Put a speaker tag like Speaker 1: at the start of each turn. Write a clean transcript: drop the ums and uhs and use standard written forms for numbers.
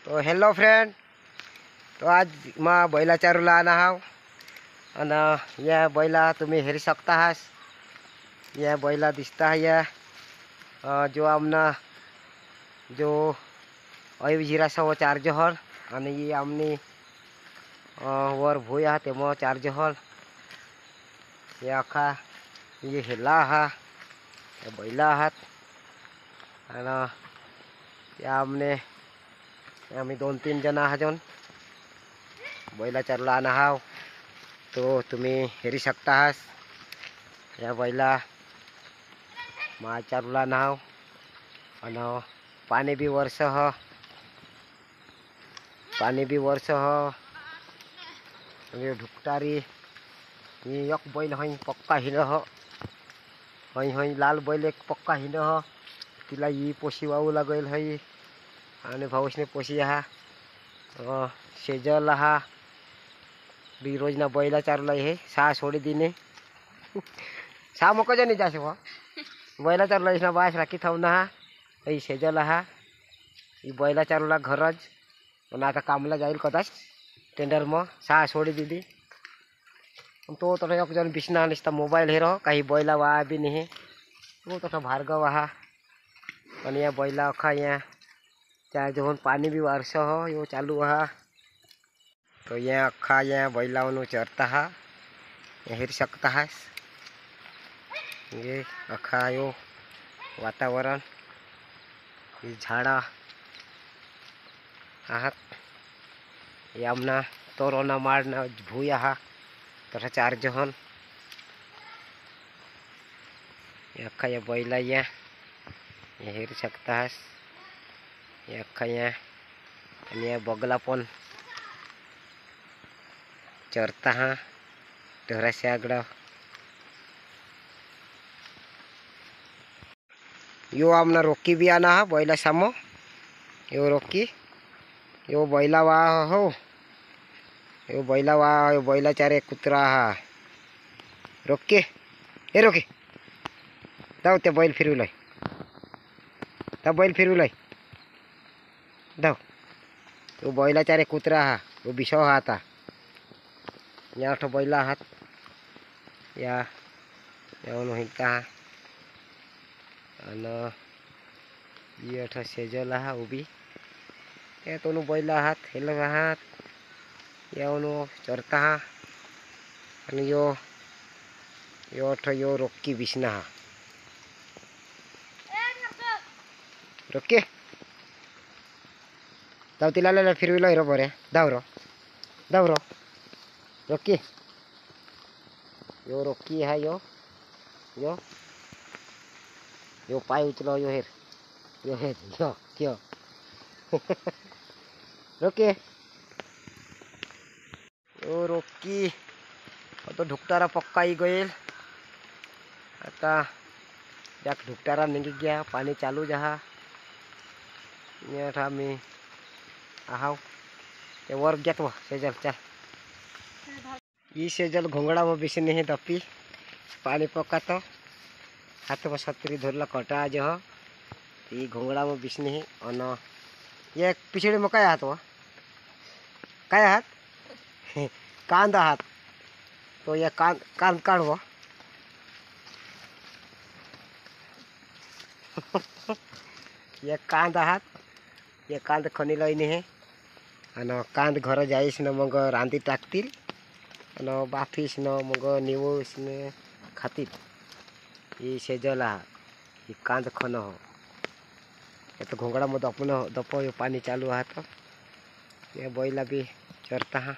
Speaker 1: तो hello friend, तो आज मैं बैला चारूला आना हाव आणि या बैला तुम्ही हेरी शकता हास. या बैला दिसता है या जो आमना जो अयविजिरा सव चार जहर आणि ये आमनी वर भूय हा तेम चार जहर ये आखा ये हेला हा बैला आहात आणि या आमने आम्ही 2-3 जण आहात बैला चारला आणा हाव. तो तुम्ही हेरी शकता हास. या बैला मा चारूला नाव आणि पाणी बी वर्ष ह ढुकटारी एक बैल हई पक्का हिंड ह हई लाल बैल एक पक्का हिंड ह तिला ही पोशी वाहू लागेल हई आणि भाऊसने पोशी हा शेजल हा बी रोजना बैला चारूला हे सहा सोडी दिने सहा मको जणी जासे वा बैला चारूला इसना बास राखी थाव ना हा शेजल हा ही बैला चारूला घरज पण आता कामला जाईल कदाच टेंडर मग सहा सोडी दिली. तो तसा एक जण बिसना निसता मोबाईल हेरो काही बैला वा बी नाही तो तसा भार्गव हा. पण या बैला अखा या त्या जवळ पाणी बी वर्ष हो यो चालू हा. तो ये अखा ये बैलावनो चरता हा हेर सकता है. ये अखा यो वातावरण ये झाड़ा आहात ये आमना तोरोना मारना भूया हा तथा 4 जहन ये अखा ये बैला ये हेर सकता है. ये अखा ये बगला पण चरता हा ढोराच्या आगडा. यो आमना रोकी भी आना हा बैला सामो यो रोकी यो बैला वा हो यो बैला वा यो बैला चारे कुत्रा हा रोके हे रोके जाऊ त्या बैल फिरवलंय त्या बैल फिरवलंय जाऊ यो बैला चारे कुत्रा हा यो बिशो हा आता या आठ बैला आहात या येऊन हिंडता हा आणि ये आठ शेजल हा उभी या दोनों बैला आहात हेल आहात येऊन चरता हा आणि यो यो आठ यो रोकी बिसना हा रोके जाऊ तिला फिरविलो हिरो बरे दाव रो रोकी यो रोकी हा यो यो यो पाय उचलो यो हेर यो रोके यो रोकी तो ढुकटारा पक्का ही गईल आता त्याक ढुकटारा निघी गया पाणी चालू जहा येठा मी आहाव ते वर घेत व सेजल चल ई सेजल घोंगडा व बिसने हे दपी पानी पका तो हाथ में छतरी धरला कटा आज हो ये घोंगडा में बिसने हे अन ये पिछड़े में काय हाथ व काय हाथ कांदा हाथ तो ये कांद काढव ये कांद आहात ये कांद खनी लईने हे आणि कांद घर जाईस न मग रांधी टाकतील आणि बाफीस न मग निवूस ने खातील. ये शेजल हा ही कांद खन हो तो घोंगडा मध्ये आपण दप पाणी चालू आहात. या बैला बी चरता हा.